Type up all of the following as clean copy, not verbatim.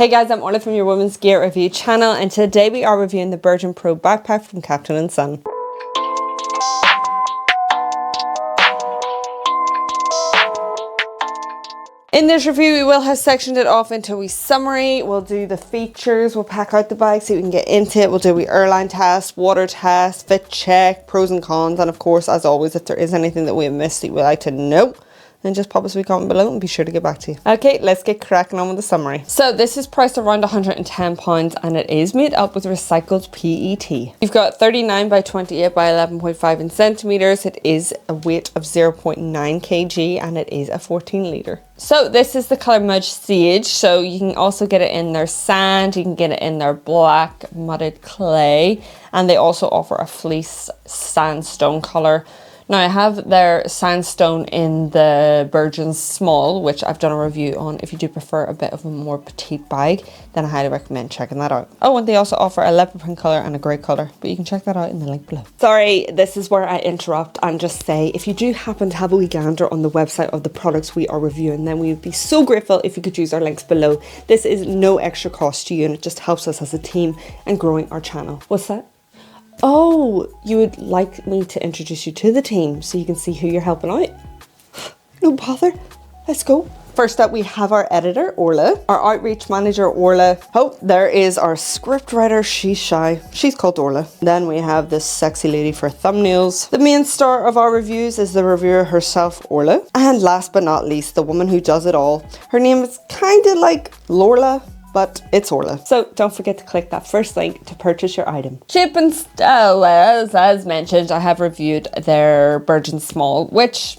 Hey guys, I'm Orla from your Women's Gear Review channel, and today we are reviewing the Bergen Pro Backpack from Kapten and Son. In this review, we will have sectioned it off into a wee summary. We'll do the features, we'll pack out the bag so we can get into it. We'll do a wee airline test, water test, fit check, pros and cons, and of course, as always, if there is anything that we have missed that you would like to know, then just pop us a wee comment below and be sure to get back to you. Okay, let's get cracking on with the summary. So this is priced around £110 and it is made up with recycled PET. You've got 39 by 28 by 11.5 in centimeters. It is a weight of 0.9 kg and it is a 14 litre. So this is the colour Mud Sage. So you can also get it in their sand, you can get it in their black mudded clay, and they also offer a fleece sandstone colour. Now I have their sandstone in the Bergen Small, which I've done a review on. If you do prefer a bit of a more petite bag, then I highly recommend checking that out. Oh, and they also offer a leopard print colour and a grey colour, but you can check that out in the link below. Sorry, this is where I interrupt and just say, if you do happen to have a wee gander on the website of the products we are reviewing, then we would be so grateful if you could use our links below. This is no extra cost to you and it just helps us as a team and growing our channel. What's that? Oh, you would like me to introduce you to the team so you can see who you're helping out? No bother, let's go. First up, we have our editor, Orla, our outreach manager, Orla. Oh, there is our script writer, she's shy. She's called Orla. Then we have this sexy lady for thumbnails. The main star of our reviews is the reviewer herself, Orla. And last but not least, the woman who does it all. Her name is kind of like Lorla, but it's Orla. So don't forget to click that first link to purchase your item. Shape and style, as mentioned, I have reviewed their Bergen Small, which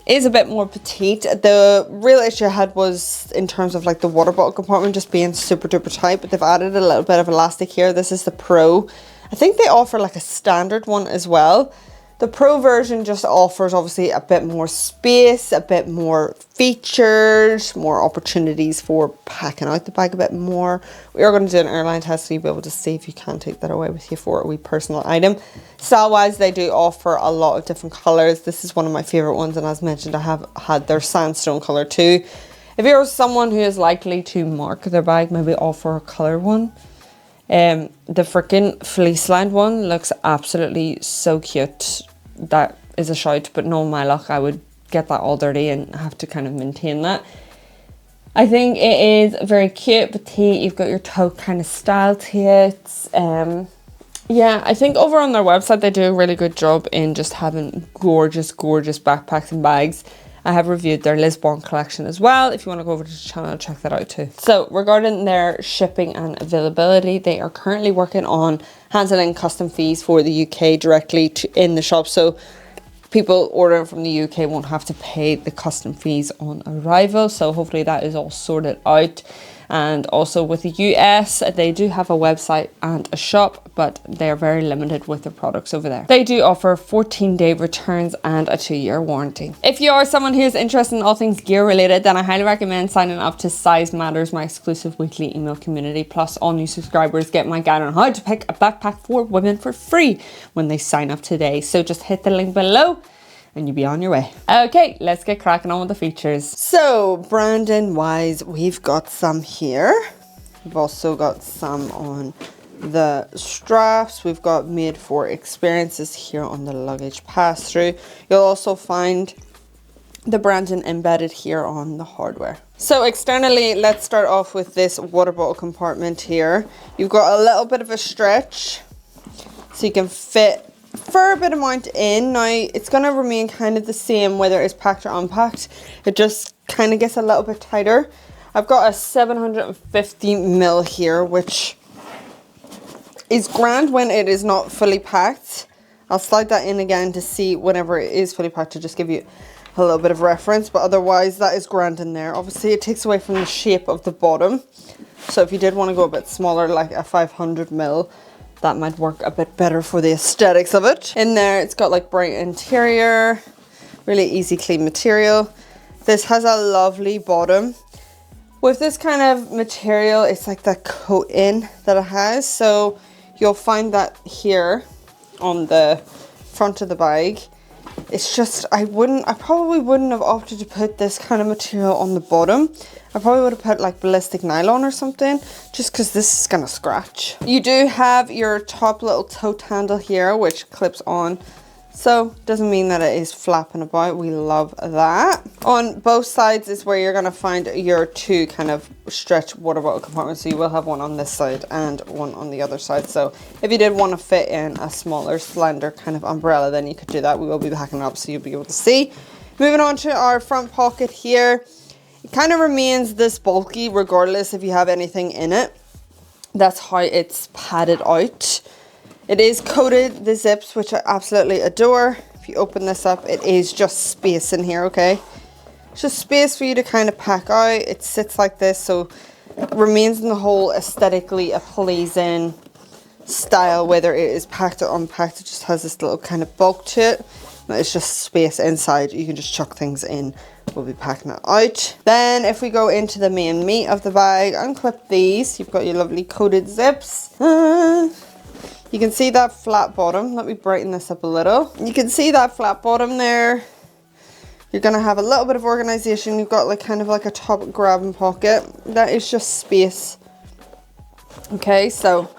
is a bit more petite. The real issue I had was in terms of like the water bottle compartment just being super duper tight, but they've added a little bit of elastic here. This is the Pro. I think they offer like a standard one as well. The Pro version just offers obviously a bit more space, a bit more features, more opportunities for packing out the bag a bit more. We are going to do an airline test so you'll be able to see if you can take that away with you for a wee personal item. Style wise, they do offer a lot of different colours. This is one of my favourite ones, and as mentioned, I have had their sandstone colour too. If you're someone who is likely to mark their bag, maybe offer a colour one. The freaking fleece lined one looks absolutely so cute. That is a shout, but no, my luck, I would get that all dirty and have to kind of maintain that. I think it is very cute, petite. You've got your tote kind of style to it. Yeah, I think over on their website they do a really good job in just having gorgeous backpacks and bags. I have reviewed their Lisbon collection as well. If you want to go over to the channel, check that out too. So regarding their shipping and availability, they are currently working on handling custom fees for the UK directly in the shop. So people ordering from the UK won't have to pay the custom fees on arrival. So hopefully that is all sorted out. And also with the US, they do have a website and a shop, but they're very limited with their products over there. They do offer 14-day returns and a 2-year warranty. If you are someone who is interested in all things gear related, then I highly recommend signing up to Size Matters, my exclusive weekly email community. Plus, all new subscribers get my guide on how to pick a backpack for women for free when they sign up today. So just hit the link below and you'll be on your way. Okay, let's get cracking on with the features. So branding wise, we've got some here. We've also got some on the straps. We've got made for experiences here on the luggage pass through. You'll also find the branding embedded here on the hardware. So externally, let's start off with this water bottle compartment here. You've got a little bit of a stretch so you can fit for a bit amount in. Now it's going to remain kind of the same whether it's packed or unpacked. It just kind of gets a little bit tighter. I've got a 750ml here, which is grand when it is not fully packed. I'll slide that in again to see whenever it is fully packed to just give you a little bit of reference, but otherwise that is grand in there. Obviously it takes away from the shape of the bottom, so if you did want to go a bit smaller, like a 500ml, that might work a bit better for the aesthetics of it. In there, it's got like bright interior, really easy clean material. This has a lovely bottom. With this kind of material, it's like that coat-in that it has. So you'll find that here on the front of the bag. It's just, I probably wouldn't have opted to put this kind of material on the bottom. I probably would have put like ballistic nylon or something, just because this is gonna scratch. You do have your top little tote handle here, which clips on. So doesn't mean that it is flapping about. We love that. On both sides is where you're gonna find your two kind of stretch water bottle compartments. So you will have one on this side and one on the other side. So if you did want to fit in a smaller, slender kind of umbrella, then you could do that. We will be backing it up so you'll be able to see. Moving on to our front pocket here. It kind of remains this bulky regardless if you have anything in it. That's how it's padded out. It is coated, the zips, which I absolutely adore. If you open this up, it is just space in here, okay? It's just space for you to kind of pack out. It sits like this, so it remains in the whole aesthetically a pleasing style, whether it is packed or unpacked. It just has this little kind of bulk to it. It's just space inside. You can just chuck things in. We'll be packing it out. Then if we go into the main meat of the bag, unclip these. You've got your lovely coated zips. You can see that flat bottom. Let me brighten this up a little. You can see that flat bottom there. You're gonna have a little bit of organization. You've got like kind of like a top grabbing pocket. That is just space. Okay, so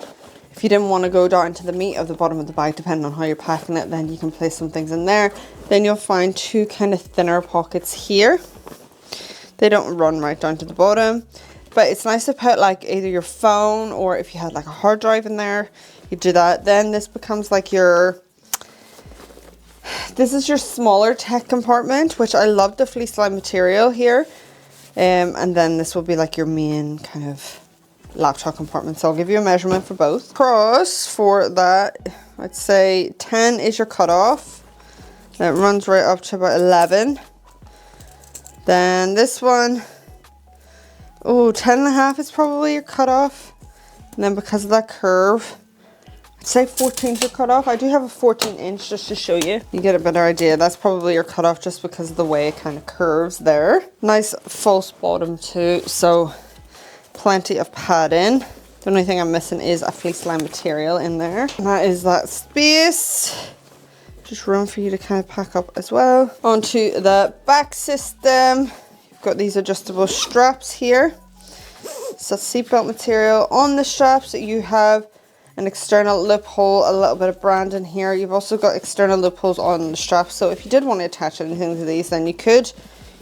if you didn't want to go down to the meat of the bottom of the bag, depending on how you're packing it, then you can place some things in there. Then you'll find two kind of thinner pockets here. They don't run right down to the bottom, but it's nice to put like either your phone or if you had like a hard drive in there, you do that. Then this becomes like this is your smaller tech compartment, which I love the fleece lined material here. And then this will be like your main kind of laptop compartment. So I'll give you a measurement for both. Cross for that, I'd say 10 is your cutoff. It runs right up to about 11. Then this one, 10.5 is probably your cutoff. And then because of that curve, I'd say 14 is your cutoff. I do have a 14 inch just to show you. You get a better idea. That's probably your cutoff just because of the way it kind of curves there. Nice false bottom too, so plenty of padding. The only thing I'm missing is a fleece lined material in there. And that is that space. Just room for you to kind of pack up as well. Onto the back system. You've got these adjustable straps here. So seatbelt material on the straps. You have an external loophole, a little bit of branding here. You've also got external loopholes on the straps. So if you did want to attach anything to these, then you could.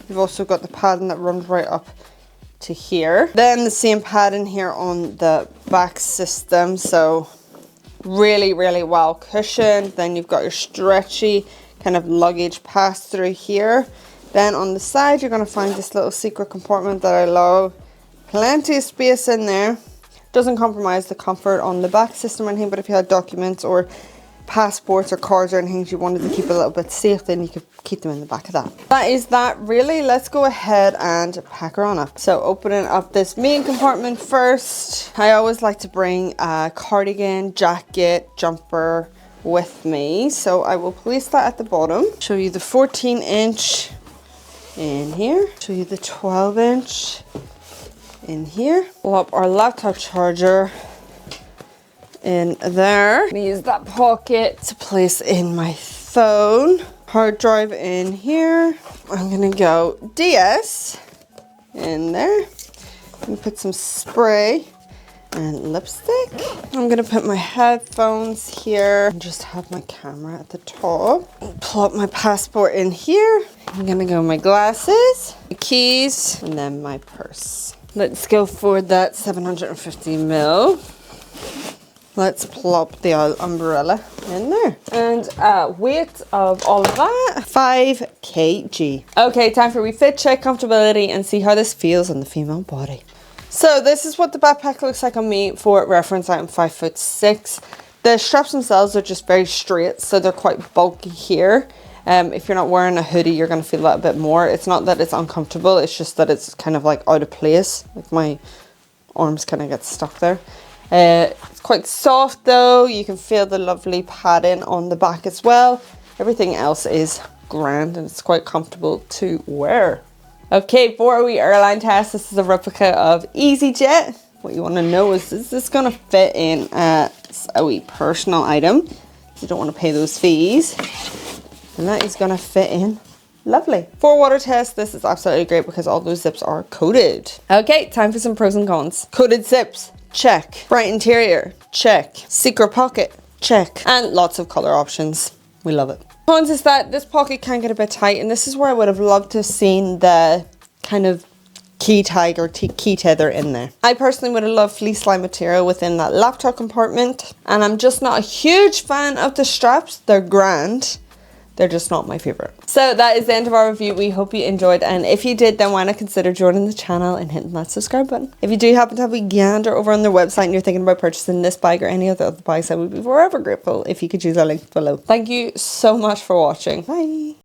You've also got the padding that runs right up to here. Then the same padding here on the back system. So really, really well cushioned. Then you've got your stretchy kind of luggage pass through here. Then on the side, you're going to find this little secret compartment that I love. Plenty of space in there. Doesn't compromise the comfort on the back system or anything, but if you had documents or passports or cards or anything you wanted to keep a little bit safe, then you could keep them in the back of that. That is that really. Let's go ahead and pack her on up. So opening up this main compartment first, I always like to bring a cardigan, jacket, jumper with me. So I will place that at the bottom. Show you the 14 inch in here. Show you the 12 inch in here. Pull up our laptop charger in there. Use that pocket to place in my phone. Hard drive in here. I'm gonna go DS in there. I'm gonna put some spray and lipstick. I'm gonna put my headphones here and just have my camera at the top. Pull up my passport in here. I'm gonna go my glasses, my keys, and then my purse. Let's go for that 750 ml. Let's plop the umbrella in there. And weight of all of that, 5 kg. Okay, time for a wee fit check, comfortability, and see how this feels on the female body. So this is what the backpack looks like on me. For reference, I'm 5'6". The straps themselves are just very straight, so they're quite bulky here. If you're not wearing a hoodie, you're going to feel that a bit more. It's not that it's uncomfortable, it's just that it's kind of like out of place. Like my arms kind of get stuck there. It's quite soft though. You can feel the lovely padding on the back as well. Everything else is grand and it's quite comfortable to wear. Okay, for a wee airline test, this is a replica of EasyJet. What you want to know is this going to fit in as a wee personal item? You don't want to pay those fees. And that is going to fit in Lovely. For water test, this is absolutely great because all those zips are coated. Okay, time for some pros and cons. Coated zips, check. Bright interior, check. Secret pocket, check. And lots of color options. We love it. Cons is that this pocket can get a bit tight, and this is where I would have loved to have seen the kind of key tag or key tether in there. I personally would have loved fleece lined material within that laptop compartment, and I'm just not a huge fan of the straps. They're grand. They're just not my favorite. So that is the end of our review. We hope you enjoyed, and if you did, then why not consider joining the channel and hitting that subscribe button. If you do happen to have a gander over on their website and you're thinking about purchasing this bag or any of the other bags, I would be forever grateful if you could use our link below. Thank you so much for watching. Bye.